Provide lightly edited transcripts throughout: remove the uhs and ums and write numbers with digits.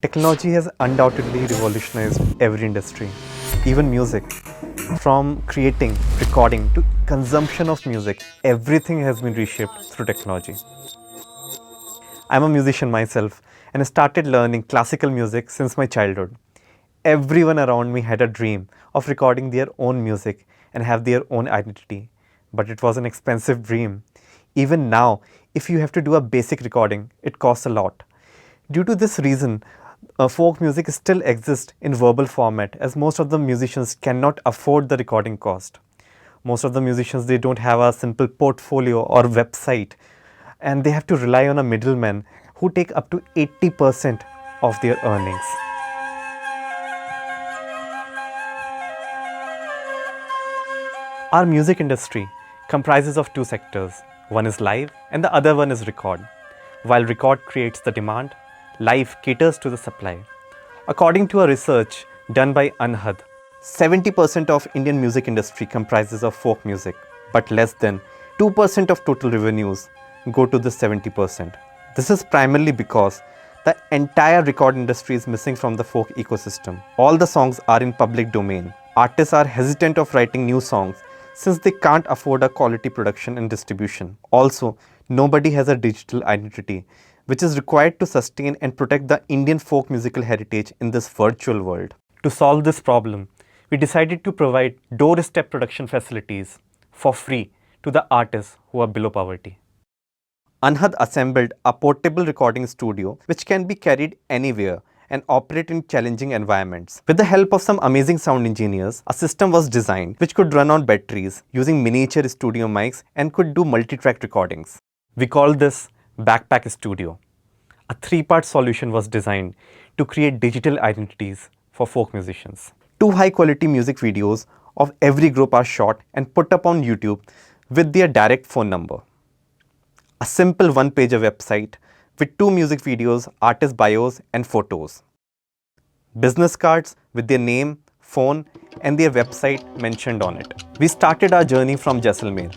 Technology has undoubtedly revolutionized every industry, even music. From creating, recording to consumption of music, everything has been reshaped through technology. I'm a musician myself and I started learning classical music since my childhood. Everyone around me had a dream of recording their own music and have their own identity. But it was an expensive dream. Even now, if you have to do a basic recording, it costs a lot. Due to this reason, folk music still exists in verbal format as most of the musicians cannot afford the recording cost. Most of the musicians, they don't have a simple portfolio or website, and they have to rely on a middleman who take up to 80% of their earnings. Our music industry comprises of two sectors. One is live and the other one is record. While record creates the demand, live caters to the supply. According to a research done by Anahad, 70% of Indian music industry comprises of folk music, but less than 2% of total revenues go to the 70%. This is primarily because the entire record industry is missing from the folk ecosystem. All the songs are in public domain. Artists are hesitant of writing new songs since they can't afford a quality production and distribution. Also, nobody has a digital identity, which is required to sustain and protect the Indian folk musical heritage in this virtual world. To solve this problem, we decided to provide doorstep production facilities for free to the artists who are below poverty. Anahad assembled a portable recording studio which can be carried anywhere and operate in challenging environments. With the help of some amazing sound engineers, a system was designed which could run on batteries using miniature studio mics and could do multi-track recordings. We called this Backpack Studio. A three-part solution was designed to create digital identities for folk musicians. 2 high-quality music videos of every group are shot and put up on YouTube with their direct phone number. A simple one-pager website with 2 music videos, artist bios and photos. Business cards with their name, phone and their website mentioned on it. We started our journey from Jaisalmer,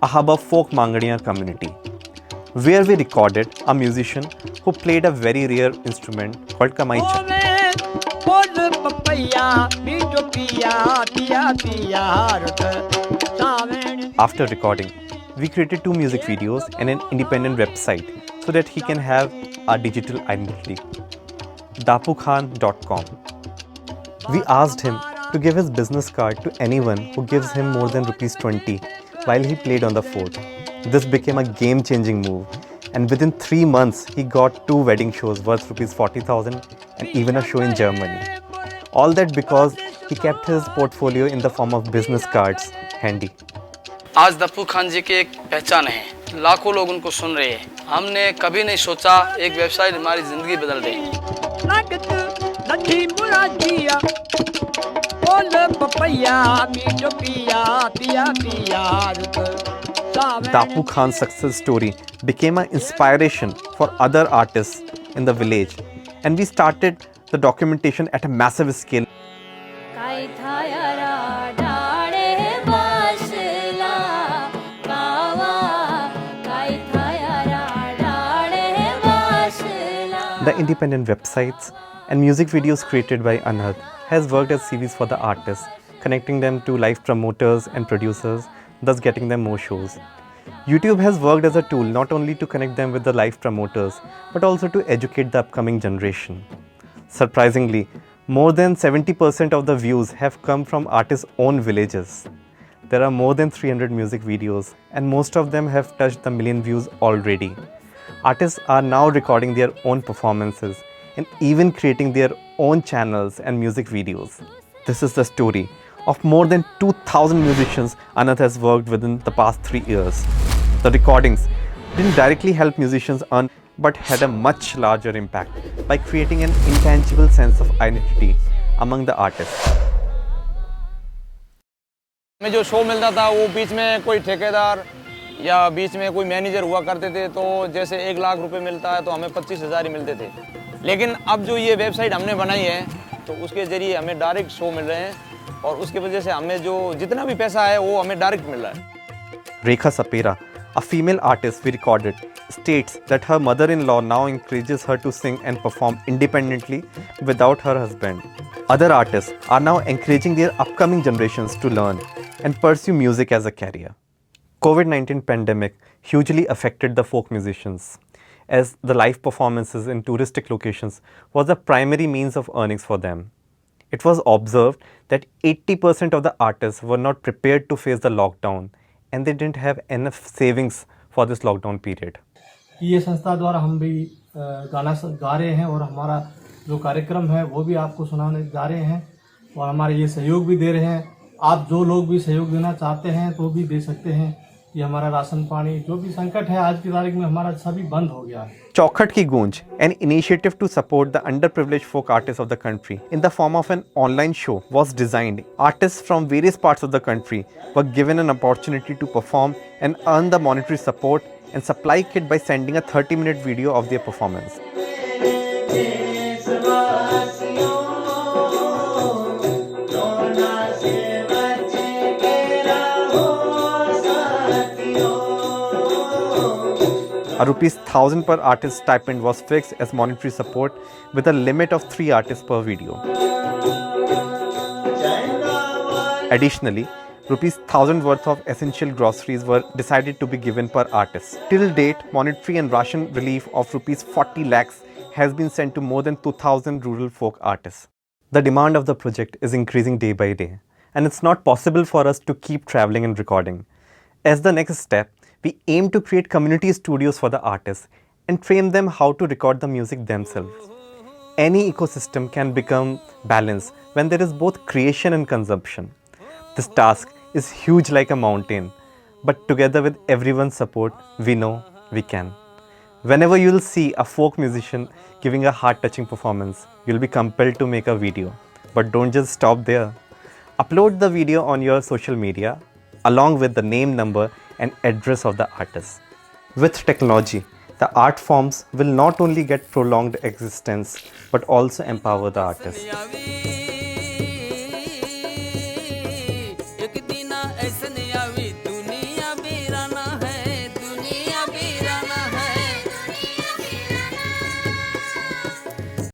a hub of folk Mangadiya community, where we recorded a musician who played a very rare instrument called Kamaicha. After recording, we created 2 music videos and an independent website so that he can have a digital identity. dapukhan.com. We asked him to give his business card to anyone who gives him more than ₹20 while he played on the fort. This became a game-changing move, and within 3 months, he got 2 wedding shows worth ₹40,000 and even a show in Germany. All that because he kept his portfolio in the form of business cards handy. आज दप्पू खान जी की एक पहचान है, लाखों लोग उनको सुन रहे हैं। हमने कभी नहीं सोचा एक वेबसाइट हमारी जिंदगी बदल देगी। Dapu Khan's success story became an inspiration for other artists in the village, and we started the documentation at a massive scale. The independent websites and music videos created by Anahad has worked as CVs for the artists, connecting them to live promoters and producers, thus getting them more shows. YouTube has worked as a tool not only to connect them with the live promoters, but also to educate the upcoming generation. Surprisingly, more than 70% of the views have come from artists' own villages. There are more than 300 music videos, and most of them have touched the million views already. Artists are now recording their own performances and even creating their own channels and music videos. This is the story of more than 2,000 musicians Anahad has worked within the past 3 years. The recordings didn't directly help musicians earn, but had a much larger impact by creating an intangible sense of identity among the artists. हमें जो show मिलता था वो बीच में कोई ठेकेदार या बीच में कोई मैनेजर हुआ करते थे, तो जैसे 1 लाख रुपए मिलता है तो हमें 25,000 ही मिलते थे। लेकिन अब जो ये वेबसाइट हमने बनाई है तो उसके ज़रिए हमें डायरेक्ट शो मिल रहे हैं और उसकी वजह से हमें जो जितना भी पैसा है वो हमें डायरेक्ट मिल रहा है। Rekha Sapera, A female artist we recorded states that her mother-in-law now encourages her to sing and perform independently without her husband. Other artists are now encouraging their upcoming generations to learn and pursue music as a career. COVID-19 pandemic hugely affected the folk musicians, as the live performances in touristic locations was the primary means of earnings for them. It was observed that 80% of the artists were not prepared to face the lockdown and they didn't have enough savings for this lockdown period. ये संस्था द्वारा हम भी गाना गा रहे हैं और हमारा जो कार्यक्रम है वो भी आपको सुनाने जा रहे हैं और हमारे ये सहयोग भी दे रहे हैं। आप जो लोग भी सहयोग देना चाहते हैं तो भी दे सकते हैं। ये हमारा राशन पानी जो भी संकट है आज की तारीख में हमारा सभी बंद हो गया है। Chaukhut Ki Goonj, an initiative to support the underprivileged folk artists of the country in the form of an online show, was designed. Artists from various parts of the country were given an opportunity to perform and earn the monetary support and supply kit by sending a 30-minute video of their performance. A ₹1,000 per artist stipend was fixed as monetary support with a limit of 3 artists per video. Additionally, ₹1,000 worth of essential groceries were decided to be given per artist. Till date, monetary and ration relief of ₹40 lakhs has been sent to more than 2,000 rural folk artists. The demand of the project is increasing day by day, and it's not possible for us to keep traveling and recording. As the next step, we aim to create community studios for the artists and train them how to record the music themselves. Any ecosystem can become balanced when there is both creation and consumption. This task is huge like a mountain, but together with everyone's support, we know we can. Whenever you will see a folk musician giving a heart-touching performance, you'll be compelled to make a video. But don't just stop there. Upload the video on your social media along with the name, number and address of the artist. With technology, the art forms will not only get prolonged existence but also empower the artist.